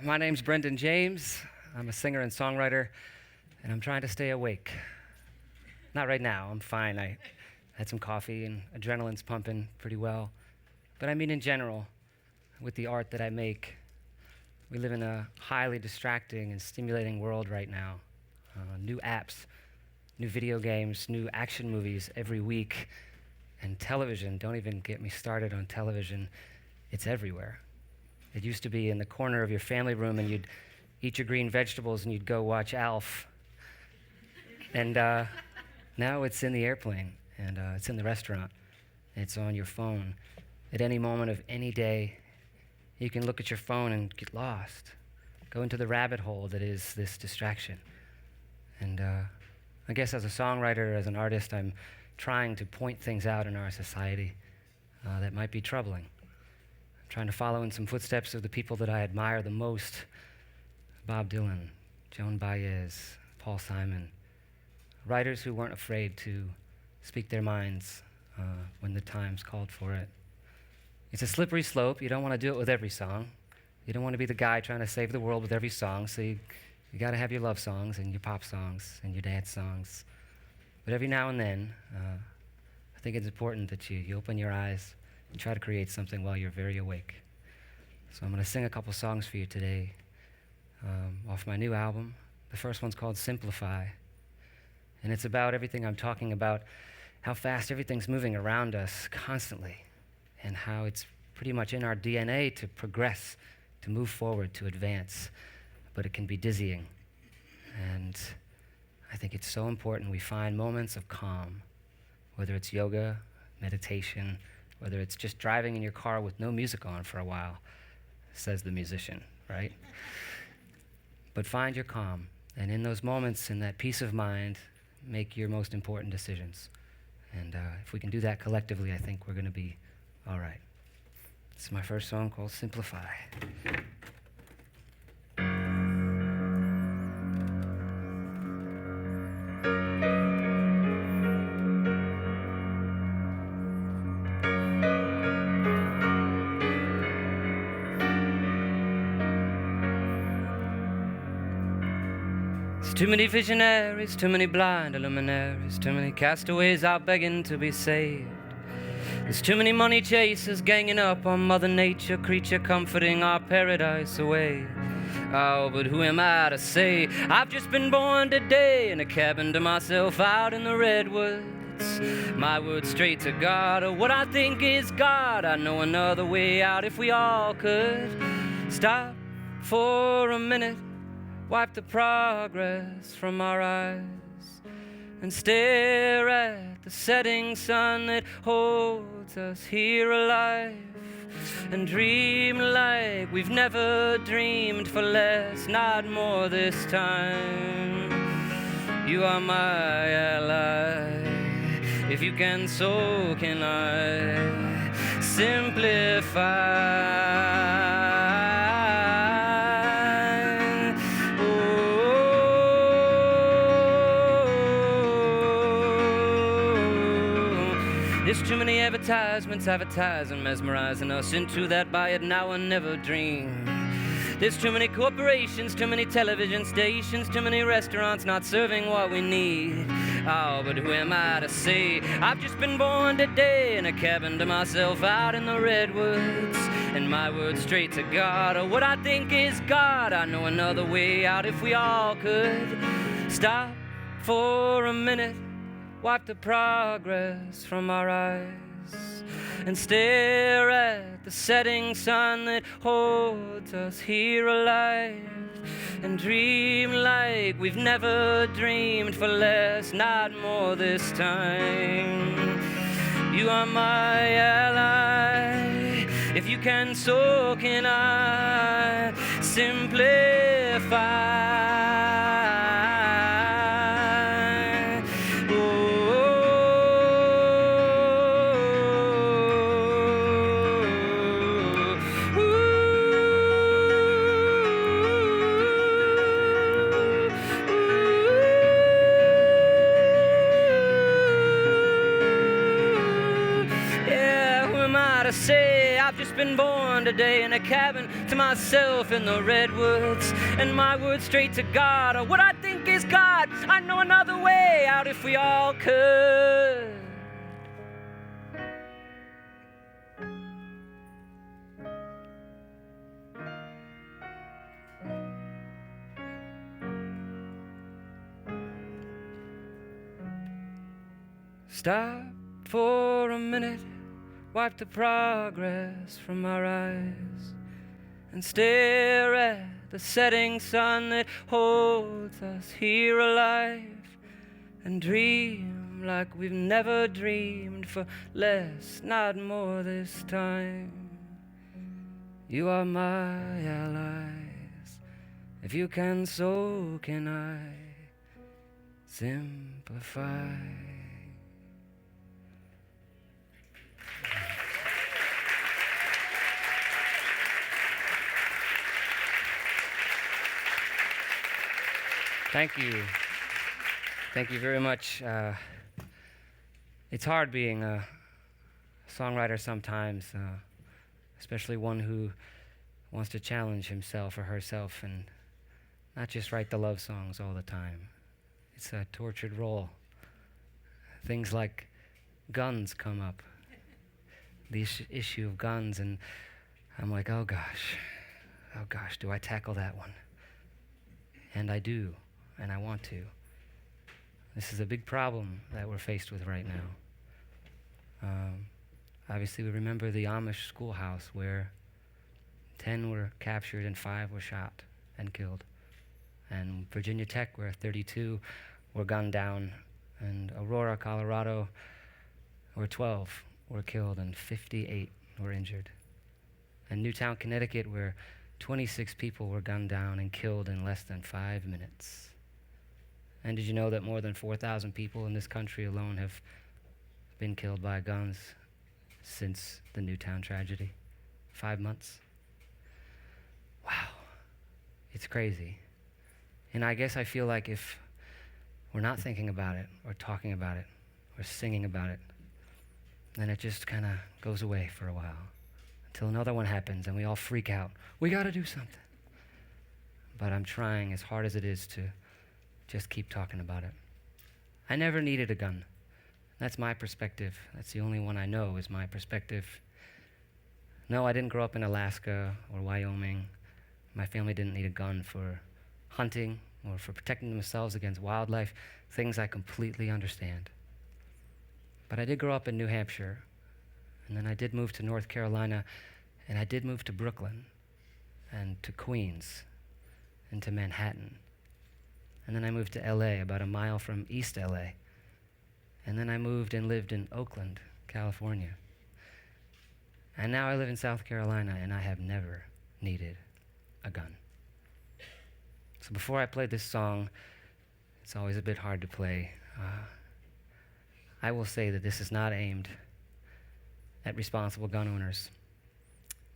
My name's Brendan James. I'm a singer and songwriter, and I'm trying to stay awake. Not right now, I'm fine. I had some coffee and adrenaline's pumping pretty well. But I mean in general, with the art that I make, we live in a highly distracting and stimulating world right now. New apps, new video games, new action movies every week, and television. Don't even get me started on television. It's everywhere. It used to be in the corner of your family room, and you'd eat your green vegetables and you'd go watch Alf. And now it's in the airplane, and it's in the restaurant, and it's on your phone. At any moment of any day, you can look at your phone and get lost, go into the rabbit hole that is this distraction. And I guess as a songwriter, as an artist, I'm trying to point things out in our society that might be troubling. I'm trying to follow in some footsteps of the people that I admire the most: Bob Dylan, Joan Baez, Paul Simon, writers who weren't afraid to speak their minds when the times called for it. It's a slippery slope. You don't want to do it with every song. You don't want to be the guy trying to save the world with every song, so you got to have your love songs and your pop songs and your dance songs. But every now and then, I think it's important that you open your eyes and try to create something while you're very awake. So I'm going to sing a couple songs for you today off my new album. The first one's called Simplify, and it's about everything I'm talking about, how fast everything's moving around us constantly, and how it's pretty much in our DNA to progress, to move forward, to advance, but it can be dizzying. And I think it's so important we find moments of calm, whether it's yoga, meditation, whether it's just driving in your car with no music on for a while, says the musician, right? But find your calm, and in those moments, in that peace of mind, make your most important decisions. And if we can do that collectively, I think we're going to be all right. This is my first song called Simplify. Too many visionaries, too many blind luminaries, too many castaways out begging to be saved. There's too many money chasers ganging up on Mother Nature, creature comforting our paradise away. Oh, but who am I to say? I've just been born today in a cabin to myself out in the redwoods. My word straight to God, or what I think is God. I know another way out if we all could stop for a minute, wipe the progress from our eyes, and stare at the setting sun that holds us here alive, and dream like we've never dreamed for less, not more this time. You are my ally. If you can, so can I. Simplify. There's too many advertisements advertising, mesmerizing us into that buy it now or never dream. There's too many corporations, too many television stations, too many restaurants not serving what we need. Oh, but who am I to say? I've just been born today in a cabin to myself out in the redwoods, and my word straight to God, or what I think is God. I know another way out if we all could stop for a minute, wipe the progress from our eyes, and stare at the setting sun that holds us here alive, and dream like we've never dreamed for less, not more this time. You are my ally. If you can, so can I. Simplify. say I've just been born today in a cabin to myself in the redwoods, and my words straight to God are what I think is God. I know another way out if we all could. Stop for a minute, wipe the progress from our eyes, and stare at the setting sun that holds us here alive, and dream like we've never dreamed for less, not more this time. You are my allies. If you can, so can I. Simplify. Thank you. Thank you very much. It's hard being a songwriter sometimes, especially one who wants to challenge himself or herself and not just write the love songs all the time. It's a tortured role. Things like guns come up, the issue of guns, and I'm like, oh gosh, do I tackle that one? And I do. And I want to. This is a big problem that we're faced with right now. Obviously, we remember the Amish schoolhouse where 10 were captured and 5 were shot and killed. And Virginia Tech, where 32 were gunned down. And Aurora, Colorado, where 12 were killed and 58 were injured. And Newtown, Connecticut, where 26 people were gunned down and killed in less than 5 minutes. And did you know that more than 4,000 people in this country alone have been killed by guns since the Newtown tragedy? 5 months? Wow. It's crazy. And I guess I feel like if we're not thinking about it or talking about it or singing about it, then it just kind of goes away for a while until another one happens and we all freak out. We got to do something. But I'm trying as hard as it is to just keep talking about it. I never needed a gun. That's my perspective. That's the only one I know is my perspective. No, I didn't grow up in Alaska or Wyoming. My family didn't need a gun for hunting or for protecting themselves against wildlife, things I completely understand. But I did grow up in New Hampshire, and then I did move to North Carolina, and I did move to Brooklyn and to Queens and to Manhattan. And then I moved to LA, about a mile from East LA. And then I moved and lived in Oakland, California. And now I live in South Carolina, and I have never needed a gun. So before I play this song, it's always a bit hard to play. I will say that this is not aimed at responsible gun owners.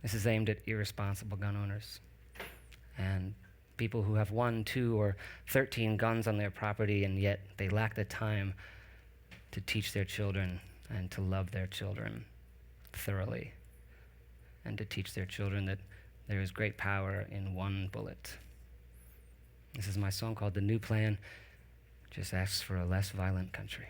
This is aimed at irresponsible gun owners and people who have 1, 2, or 13 guns on their property, and yet they lack the time to teach their children and to love their children thoroughly, and to teach their children that there is great power in one bullet. This is my song called The New Plan. Just asks for a less violent country.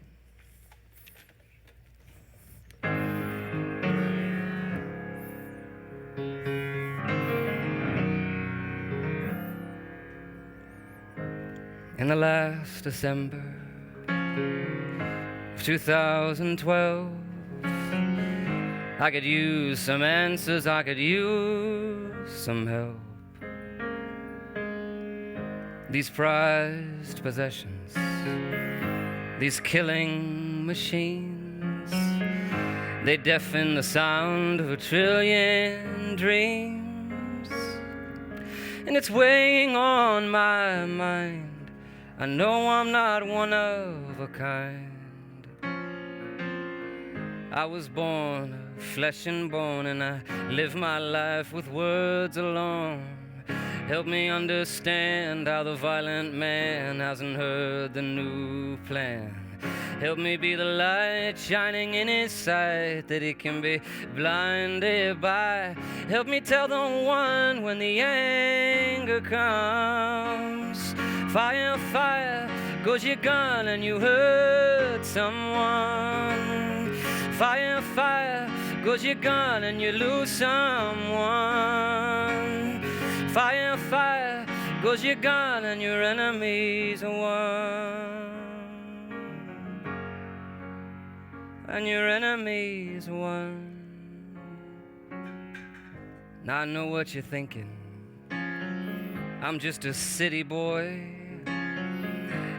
In the last December of 2012, I could use some answers, I could use some help. These prized possessions, these killing machines, they deafen the sound of a trillion dreams. And it's weighing on my mind. I know I'm not one of a kind. I was born of flesh and bone, and I live my life with words alone. Help me understand how the violent man hasn't heard the new plan. Help me be the light shining in his sight that he can be blinded by. Help me tell the one when the anger comes. Fire, fire, goes your gun and you hurt someone. Fire, fire, goes your gun and you lose someone. Fire, fire, goes your gun and your enemies are won. And your enemies won. Now I know what you're thinking. I'm just a city boy.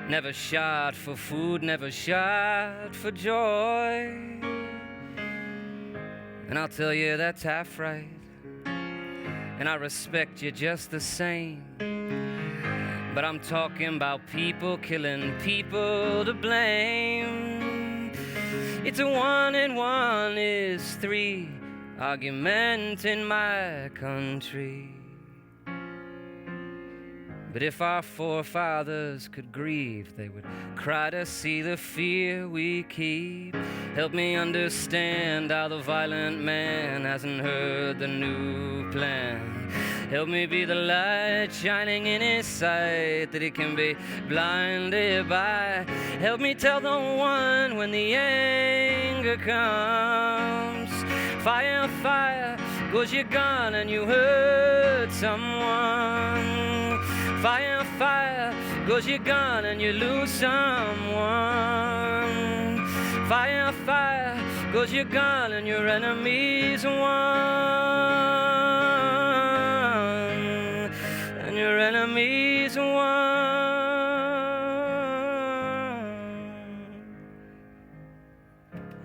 Never shot for food, never shot for joy. And I'll tell you that's half right. And I respect you just the same. But I'm talking about people killing people to blame. It's a 1 and 1 is 3 argument in my country. But if our forefathers could grieve, they would cry to see the fear we keep. Help me understand how the violent man hasn't heard the new plan. Help me be the light shining in his sight that he can be blinded by. Help me tell the one when the anger comes. Fire, fire, goes your gun and you hurt someone. Fire, fire, goes your gun and you lose someone. Fire, fire, goes your gun and your enemies won. And your enemies won.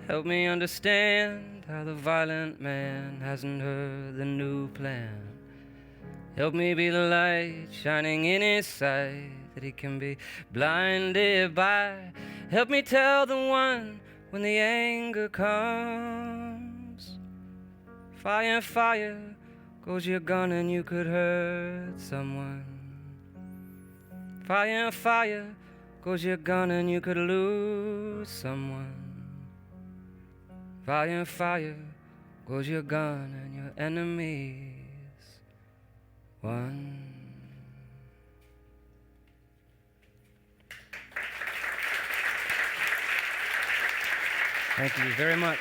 Help me understand how the violent man hasn't heard the new plan. Help me be the light shining in his sight that he can be blinded by. Help me tell the one when the anger comes. Fire, fire, goes your gun and you could hurt someone. Fire, fire, goes your gun and you could lose someone. Fire, fire, goes your gun and your enemies won. Thank you very much.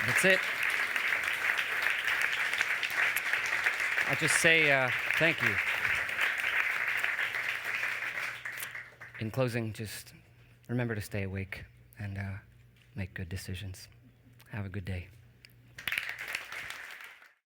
That's it. I'll just say thank you. In closing, just remember to stay awake and make good decisions. Have a good day.